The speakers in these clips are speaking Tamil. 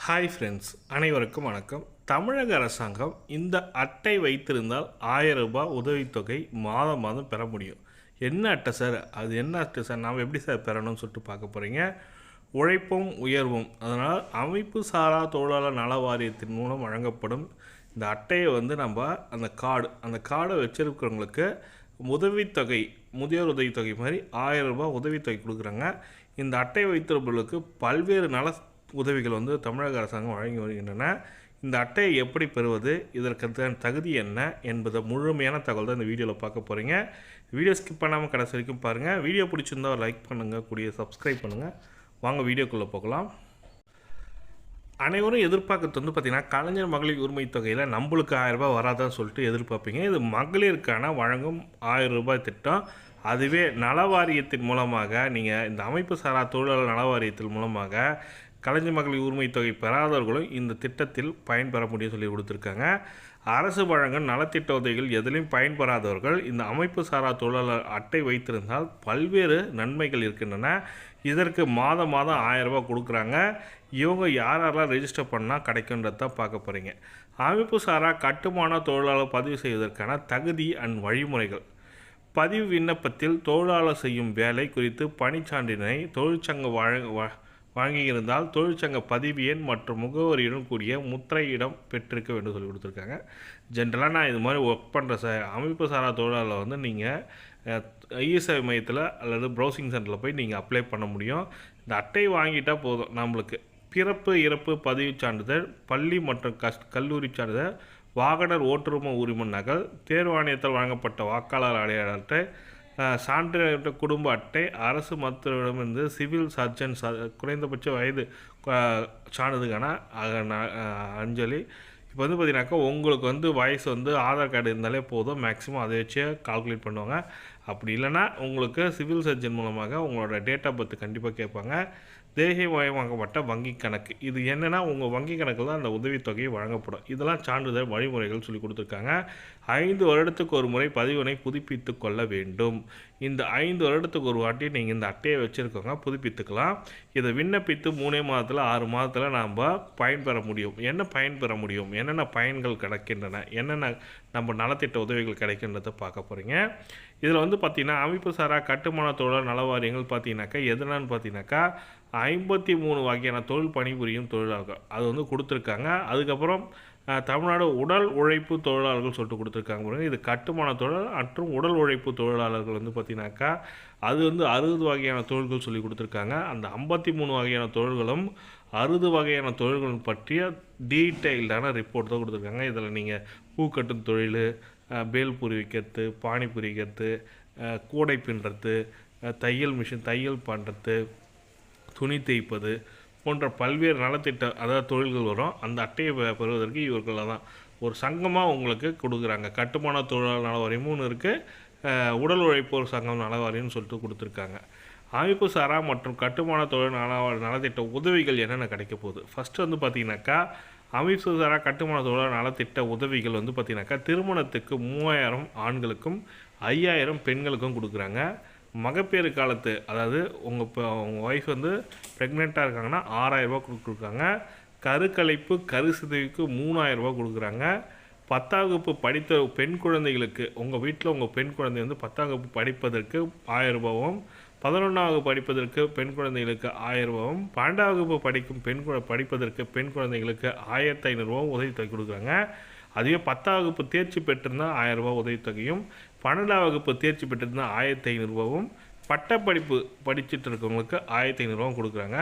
ஹாய் ஃப்ரெண்ட்ஸ், அனைவருக்கும் வணக்கம். தமிழக அரசாங்கம் இந்த அட்டை வைத்திருந்தால் 1000 ரூபாய் உதவித்தொகை மாதம் மாதம் பெற முடியும். என்ன அட்டை சார்? அது என்ன அட்டை சார்? நாம் எப்படி சார் பெறணும்னு சொல்லிட்டு பார்க்க போகிறீங்க. உழைப்பும் உயர்வும், அதனால் அமைப்பு சாரா தொழிலாளர் நல வாரியத்தின் மூலம் வழங்கப்படும் இந்த அட்டையை நம்ம அந்த கார்டை வச்சிருக்கிறவங்களுக்கு உதவித்தொகை, முதியோர் உதவித்தொகை மாதிரி 1000 ரூபாய் உதவித்தொகை கொடுக்குறாங்க. இந்த அட்டை வைத்திருப்பவர்களுக்கு பல்வேறு நல உதவிகள் தமிழக அரசாங்கம் வழங்கி வருகின்றன. இந்த அட்டையை எப்படி பெறுவது, இதற்கு தகுதி என்ன என்பதை முழுமையான தகவல் தான் இந்த வீடியோவில் பார்க்க போகிறீங்க. வீடியோ ஸ்கிப் பண்ணாமல் கடைசி வரைக்கும் பாருங்கள். வீடியோ பிடிச்சிருந்தால் ஒரு லைக் பண்ணுங்கள், கூடிய சப்ஸ்கிரைப் பண்ணுங்கள். வாங்க வீடியோக்குள்ளே போகலாம். அனைவரும் எதிர்பார்க்கறது பார்த்திங்கன்னா, கலைஞர் மகளிர் உரிமை தொகையில் நம்மளுக்கு 1000 ரூபாய் வராதான்னு சொல்லிட்டு எதிர்பார்ப்பீங்க. இது மகளிருக்கான வழங்கும் 1000 ரூபாய் திட்டம். அதுவே நல வாரியத்தின் மூலமாக நீங்கள் இந்த அமைப்பு சாரா தொழிலாளர் நல வாரியத்தின் மூலமாக கலைஞர் மகளிர் உரிமை தொகை பெறாதவர்களும் இந்த திட்டத்தில் பயன்பெற முடியும் சொல்லி கொடுத்துருக்காங்க. அரசு வழங்கும் நலத்திட்ட உதவிகள் எதிலையும் பயன்பெறாதவர்கள் இந்த அமைப்பு சாரா தொழிலாளர் அட்டை வைத்திருந்தால் பல்வேறு நன்மைகள் இருக்கின்றன. இதற்கு மாதம் 1000 ரூபாய் கொடுக்குறாங்க. இவங்க யாரெல்லாம் ரெஜிஸ்டர் பண்ணால் கிடைக்குன்றதான் பார்க்க போகிறீங்க. அமைப்பு சாரா கட்டுமான தொழிலாளர் பதிவு செய்வதற்கான தகுதி அண்ட் வழிமுறைகள். பதிவு விண்ணப்பத்தில் தொழிலாளர் செய்யும் வேலை குறித்து பணிச்சான்றினை தொழிற்சங்க வழங்கியிருந்தால் தொழிற்சங்க பதிவு எண் மற்றும் முகவரியுடன் கூடிய முத்திரையிடம் பெற்றிருக்க வேண்டும் சொல்லி கொடுத்துருக்காங்க. ஜென்ரலாக நான் இது மாதிரி ஒர்க் பண்ணுற அமைப்பு சாரா தொழிலாளர் நீங்கள் இசேவை மையத்தில் அல்லது ப்ரௌசிங் சென்டரில் போய் நீங்கள் அப்ளை பண்ண முடியும். இந்த அட்டை வாங்கிட்டால் போதும். நம்மளுக்கு பிறப்பு இறப்பு பதிவு சான்றிதழ், பள்ளி மற்றும் கல்லூரி சான்றிதழ், வாகனர் ஓட்டுரிமை உரிமை நகல், தேர்வாணையத்தால் வழங்கப்பட்ட வாக்காளர் அடையாள அட்டை, சான்று குடும்ப அட்டை, அரசு மருத்துவரிடமிருந்து சிவில் சர்ஜன் குறைந்தபட்ச வயது சான்றிதழுக்கான அஞ்சலி. இப்போ பார்த்திங்கனாக்கா உங்களுக்கு வயசு ஆதார் கார்டு இருந்தாலே போதும். மேக்ஸிமம் அதை வச்சு கால்குலேட் பண்ணுவாங்க. அப்படி இல்லைன்னா உங்களுக்கு சிவில் சர்ஜன் மூலமாக உங்களோட டேட் ஆஃப் பர்த் கண்டிப்பாக கேட்பாங்க. தேசியமயமாக்கப்பட்ட வங்கி கணக்கு, இது என்னென்னா உங்கள் வங்கி கணக்கில் தான் அந்த உதவித்தொகை வழங்கப்படும். இதெல்லாம் சான்றிதழ் வழிமுறைகள் சொல்லி கொடுத்துருக்காங்க. 5 வருடத்துக்கு ஒரு முறை பதிவினை புதுப்பித்து கொள்ள வேண்டும். இந்த 5 வருடத்துக்கு ஒரு வாட்டி நீங்கள் இந்த அட்டையை வச்சுருக்கோங்க, புதுப்பித்துக்கலாம். இதை விண்ணப்பித்து 3 மாதத்தில் 6 மாதத்தில் நாம் பயன்பெற முடியும். என்ன பயன்பெற முடியும், என்னென்ன பயன்கள் கிடைக்கின்றன, என்னென்ன நம்ம நலத்திட்ட உதவிகள் கிடைக்கின்றதை பார்க்க போகிறீங்க. இதில் பார்த்திங்கன்னா, அமைப்பு சாரா கட்டுமான தொழிலாளர் நல வாரியங்கள் பார்த்திங்கனாக்கா எதுனான்னு பார்த்திங்கனாக்கா 53 வகையான தொழில் பணிபுரியும் தொழிலாளர்கள் அது கொடுத்துருக்காங்க. அதுக்கப்புறம் தமிழ்நாடு உடல் உழைப்பு தொழிலாளர்கள் சொல்லிட்டு கொடுத்துருக்காங்க. இது கட்டுமான தொழில் மற்றும் உடல் உழைப்பு தொழிலாளர்கள் பார்த்திங்கனாக்கா அது 60 வகையான தொழில்கள் சொல்லி கொடுத்துருக்காங்க. அந்த 53 வகையான தொழில்களும் 60 வகையான தொழில்கள் பற்றிய டீட்டெயில்டான ரிப்போர்ட் தான் கொடுத்துருக்காங்க. இதில் நீங்கள் பூக்கட்டும் தொழில், பேல் பூரி வைக்கிறது, பானிபூரி வைக்கிறது, கூடை பின்னுறது, தையல் மிஷின் தையல் பண்ணுறது, துணி தேய்ப்பது போன்ற பல்வேறு நலத்திட்ட தொழில்கள் வரும். அந்த அட்டையை பெறுவதற்கு இவர்கள் தான் ஒரு சங்கமாக உங்களுக்கு கொடுக்குறாங்க. கட்டுமான தொழிலாளர் நல வாரியமும் ஒன்று இருக்குது, உடல் உழைப்போர் சங்கம் நல வாரியம்னு சொல்லிட்டு கொடுத்துருக்காங்க. அமைப்பு சாரா மற்றும் கட்டுமான தொழில் நலத்திட்ட உதவிகள் என்னென்ன கிடைக்க போகுது. ஃபஸ்ட்டு பார்த்திங்கனாக்கா அமைப்பு சாரா கட்டுமான தொழிலாளர் நலத்திட்ட உதவிகள் பார்த்திங்கனாக்கா திருமணத்துக்கு 3000 ஆண்களுக்கும் 5000 பெண்களுக்கும் கொடுக்குறாங்க. மகப்பேறு காலத்து, அதாவது உங்கள் ஒய்ஃப் ப்ரெக்னெண்ட்டாக இருக்காங்கன்னா 6000 ரூபா கொடுக்குறாங்க. கருக்கலைப்பு கருசிதைவுக்கு 3000 ரூபா கொடுக்குறாங்க. 10ஆம் வகுப்பு படித்த பெண் குழந்தைகளுக்கு, உங்கள் வீட்டில் உங்கள் பெண் குழந்தை 10ஆம் வகுப்பு படிப்பதற்கு 1000 ரூபாவும், 11ஆம் வகுப்பு படிப்பதற்கு பெண் குழந்தைகளுக்கு 1000 ரூபாவும், 12ஆம் வகுப்பு படிப்பதற்கு பெண் குழந்தைகளுக்கு 1500 ரூபாவும் உதவித்தொகை கொடுக்குறாங்க. அதுவே 10ஆம் வகுப்பு தேர்ச்சி பெற்றிருந்தால் 1000 ரூபாய் உதவித்தொகையும், 12ஆம் வகுப்பு தேர்ச்சி பெற்றிருந்தால் 1500 ரூபாவும், பட்டப்படிப்பு படிச்சுட்டு இருக்கவங்களுக்கு 1500 ரூபாவும் கொடுக்குறாங்க.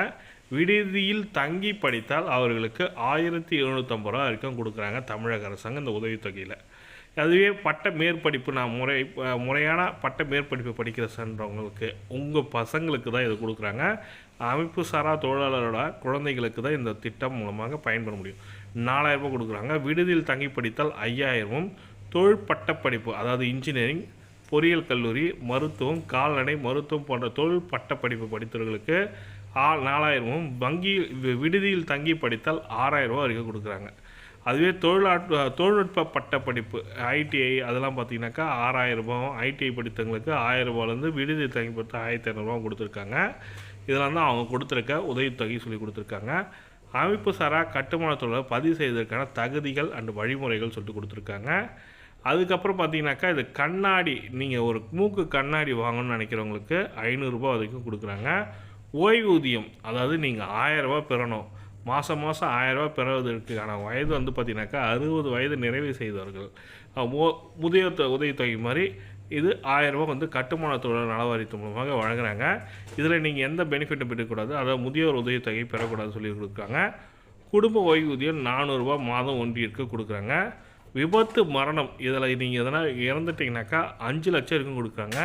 விடுதியில் தங்கி படித்தால் அவர்களுக்கு 1750 ரூபா வரைக்கும் கொடுக்குறாங்க தமிழக அரசாங்கம் இந்த உதவித்தொகையில். அதுவே பட்ட மேற்படிப்பு, நான் முறையான பட்ட மேற்படிப்பு படிக்கிற சென்றவங்களுக்கு, உங்கள் பசங்களுக்கு தான் இது கொடுக்குறாங்க. அமைப்பு சாரா தொழிலாளரோட குழந்தைகளுக்கு தான் இந்த திட்டம் மூலமாக பயன்பெற முடியும். 4000 ரூபாய் கொடுக்குறாங்க. விடுதியில் தங்கி படித்தால் 5000ம், தொழில் பட்டப்படிப்பு, அதாவது இன்ஜினியரிங், பொறியியல் கல்லூரி, மருத்துவம், கால்நடை மருத்துவம் போன்ற தொழில் பட்டப்படிப்பு படித்தவர்களுக்கு 4000ம், விடுதியில் தங்கி படித்தால் 6000 ரூபா வரைக்கும் கொடுக்குறாங்க. அதுவே தொழில்நுட்ப பட்டப்படிப்பு ஐடிஐ அதெல்லாம் பார்த்திங்கனாக்கா 6000 ரூபாவும், ஐடிஐ படித்தவங்களுக்கு 1000 ரூபாலேருந்து விடுதி தங்கி படித்த 1500 ரூபாவும் கொடுத்துருக்காங்க. இதெல்லாம் தான் அவங்க கொடுத்துருக்க உதவித்தொகை சொல்லி கொடுத்துருக்காங்க. அமைப்பு சாரா கட்டுமான தொழிலை பதிவு செய்வதற்கான தகுதிகள் அண்ட் வழிமுறைகள் சொல்லிட்டு கொடுத்துருக்காங்க. அதுக்கப்புறம் பார்த்தீங்கன்னாக்கா இது கண்ணாடி, நீங்கள் ஒரு மூக்கு கண்ணாடி வாங்கணும்னு நினைக்கிறவங்களுக்கு ரூ. 500 வரைக்கும் கொடுக்குறாங்க. ஓய்வூதியம், அதாவது நீங்கள் ரூ. 1000 பெறணும், மாதம் மாதம் ரூ. 1000 பெறுவதற்கான வயது வந்து பார்த்தீங்கன்னாக்கா 60 வயது நிறைவு செய்தவர்கள் முதியோர் உதவித்தொகை மாதிரி இது ரூ. 1000 வந்து கட்டுமான தொழிலாளர் நலவாரியத்தின் மூலமாக வழங்குறாங்க. இதில் நீங்கள் எந்த பெனிஃபிட்டும் பெறக்கூடாது, அதாவது முதியோர் உதவித்தொகை பெறக்கூடாதுன்னு சொல்லி கொடுக்குறாங்க. குடும்ப ஓய்வூதியம் ரூ. 400 மாதம் ஒன்றிற்கு கொடுக்குறாங்க. விபத்து மரணம், இதில் நீங்கள் எதனா இறந்துட்டிங்கனாக்கா 5 லட்சம் வரைக்கும் கொடுக்குறாங்க.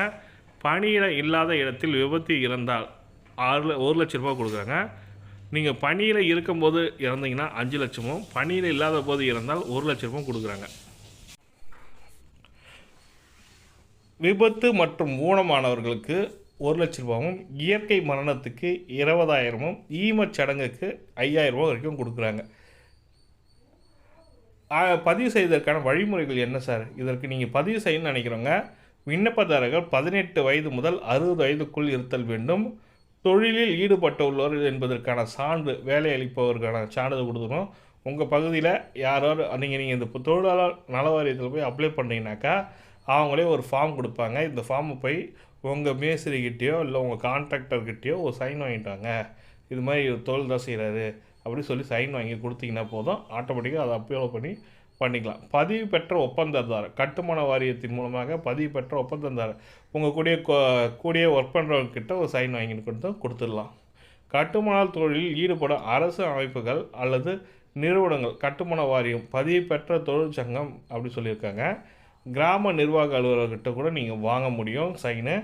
பணியில் இல்லாத இடத்தில் விபத்து இறந்தால் 1 லட்ச ரூபா கொடுக்குறாங்க. நீங்கள் பணியில் இருக்கும்போது இறந்தீங்கன்னா 5 லட்சமும், பணியில் இல்லாத போது இறந்தால் 1 லட்ச ரூபாயும் கொடுக்குறாங்க. விபத்து மற்றும் ஊனமானவர்களுக்கு 1 லட்ச ரூபாவும், இயற்கை மரணத்துக்கு 20,000மும், ஈமச் சடங்குக்கு 5,000 வரைக்கும் கொடுக்குறாங்க. பதிவு செய்வதற்கான வழிமுறைகள் என்ன சார்? இதற்கு நீங்கள் பதிவு செய்யணும்னு நினைக்கிறவங்க விண்ணப்பதாரர்கள் 18 வயது முதல் 60 வயதுக்குள் இருத்தல் வேண்டும். தொழிலில் ஈடுபட்டுள்ளவர் என்பதற்கான சான்று, வேலை அளிப்பவருக்கான சான்றிதழ் கொடுக்கணும். உங்கள் பகுதியில் யாராவது நீங்கள் இந்த தொழிலாளர் நல வாரியத்தில் போய் அப்ளை பண்ணிங்கனாக்கா அவங்களே ஒரு ஃபார்ம் கொடுப்பாங்க. இந்த ஃபார்மை போய் உங்கள் மேஸ்திரிக்கிட்டேயோ இல்லை உங்கள் கான்ட்ராக்டர்கிட்டையோ ஒரு சைன் வாங்கிட்டாங்க, இது மாதிரி ஒரு தொழில் தான் செய்கிறாரு அப்படி சொல்லி சைன் வாங்கி கொடுத்தீங்கன்னா போதும், ஆட்டோமேட்டிக்காக அதை அப்லோட் பண்ணிக்கலாம். பதிவு பெற்ற ஒப்பந்ததாரர், கட்டுமான வாரியத்தின் மூலமாக பதிவு பெற்ற ஒப்பந்ததாரர் உங்கள் கூடிய ஒர்க் பண்ணுறவங்கக்கிட்ட ஒரு சைன் வாங்கி கொடுத்துடலாம். கட்டுமான தொழிலில் ஈடுபடும் அரசு அமைப்புகள் அல்லது நிறுவனங்கள், கட்டுமான வாரியம், பதிவு பெற்ற தொழிற்சங்கம் அப்படி சொல்லியிருக்காங்க. கிராம நிர்வாக அலுவலர்கிட்ட கூட நீங்கள் வாங்க முடியும் சைனு.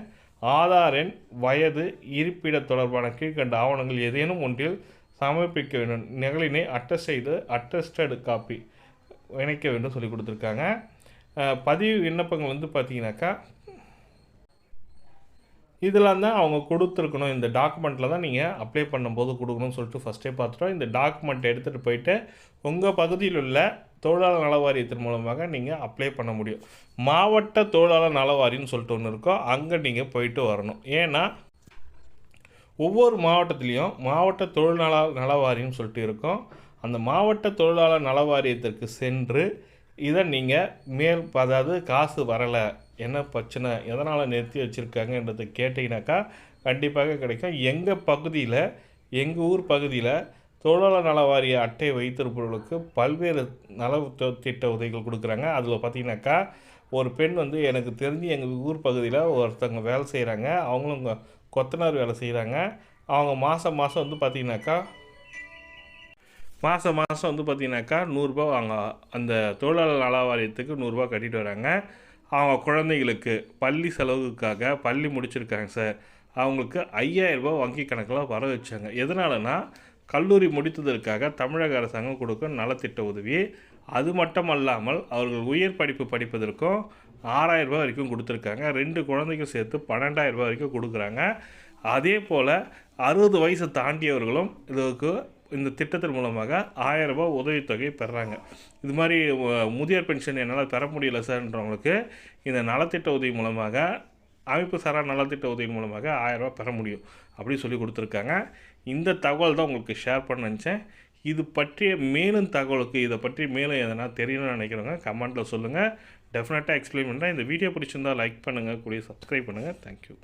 ஆதார் எண், வயது, இருப்பிட தொடர்பான கீழ்கண்ட ஆவணங்கள் ஏதேனும் ஒன்றில் சமர்ப்பிக்க வேண்டும். நகலினை அட்டஸ்டட் காப்பி இணைக்க வேண்டும் சொல்லி கொடுத்துருக்காங்க. பதிவு விண்ணப்பங்கள் வந்து பார்த்தீங்கன்னாக்கா இதெல்லாம் தான் அவங்க கொடுத்துருக்கணும். இந்த டாக்குமெண்ட்டில் தான் நீங்கள் அப்ளை பண்ணும்போது கொடுக்கணும்னு சொல்லிட்டு ஃபஸ்ட்டே பார்த்துட்டோம். இந்த டாக்குமெண்ட் எடுத்துகிட்டு போயிட்டு உங்கள் பகுதியில் உள்ள தொழிலாளர் நல வாரியத்தின் மூலமாக நீங்கள் அப்ளை பண்ண முடியும். மாவட்ட தொழிலாளர் நல வாரியம்னு சொல்லிட்டு ஒன்று இருக்கும், அங்கே நீங்கள் போயிட்டு வரணும். ஏன்னா ஒவ்வொரு மாவட்டத்துலேயும் மாவட்ட தொழிலாளர் நல வாரியம்னு சொல்லிட்டு இருக்கும். அந்த மாவட்ட தொழிலாளர் நல வாரியத்திற்கு சென்று இதை நீங்கள் அதாவது காசு வரலை, என்ன பிரச்சனை, எதனால் நிறுத்தி வச்சுருக்காங்கன்றதை கேட்டிங்கனாக்கா கண்டிப்பாக கிடைக்கும். எங்கள் ஊர் பகுதியில் தொழிலாளர் நல வாரிய அட்டை வைத்திருப்பவர்களுக்கு பல்வேறு நல திட்ட உதவிகள் கொடுக்குறாங்க. அதில் பார்த்திங்கனாக்கா ஒரு பெண் வந்து எனக்கு தெரிஞ்சு எங்கள் ஊர் பகுதியில் ஒருத்தவங்க வேலை செய்கிறாங்க, அவங்களும் கொத்தனார் வேலை செய்கிறாங்க. அவங்க மாதம் வந்து பார்த்திங்கனாக்கா வந்து பார்த்திங்கனாக்கா 100 அவங்க அந்த தொழிலாளர் நல வாரியத்துக்கு 100 கட்டிட்டு வராங்க. அவங்க குழந்தைகளுக்கு பள்ளி செலவுக்காக பள்ளி முடிச்சிருக்காங்க சார், அவங்களுக்கு 5,000 வங்கி கணக்கில் வர வச்சாங்க. எதனாலனா கல்லூரி முடித்ததற்காக தமிழக அரசாங்கம் கொடுக்கும் நலத்திட்ட உதவி. அது மட்டும் அல்லாமல் அவர்கள் உயர் படிப்பு படிப்பதற்கும் 6,000 வரைக்கும் கொடுத்துருக்காங்க. 2 குழந்தைகள் சேர்த்து 12,000 வரைக்கும் கொடுக்குறாங்க. அதே போல் 60 வயசு தாண்டியவர்களும் இதுக்கு இந்த திட்டத்தின் மூலமாக 1,000 உதவித்தொகை பெறுறாங்க. இது மாதிரி முதியோர் பென்ஷன் என்னால் பெற முடியல சார்ன்றவங்களுக்கு இந்த நலத்திட்ட உதவி மூலமாக, அமைப்பு சாரா நலத்திட்ட உதவி மூலமாக 1,000 பெற முடியும் அப்படின்னு சொல்லி கொடுத்துருக்காங்க. இந்த தகவல் தான் உங்களுக்கு ஷேர் பண்ண நினச்சேன். இது பற்றிய மேலும் தகவலுக்கு, இதை பற்றி மேலும் எதனா தெரியணும்னு நினைக்கிறவங்க கமெண்ட்டில் சொல்லுங்கள், டெஃபினட்டாக எக்ஸ்பிளைன் பண்ணுறேன். இந்த வீடியோ பிடிச்சிருந்தால் லைக் பண்ணுங்கள், கூடிய சப்ஸ்கிரைப் பண்ணுங்கள். தேங்க்யூ.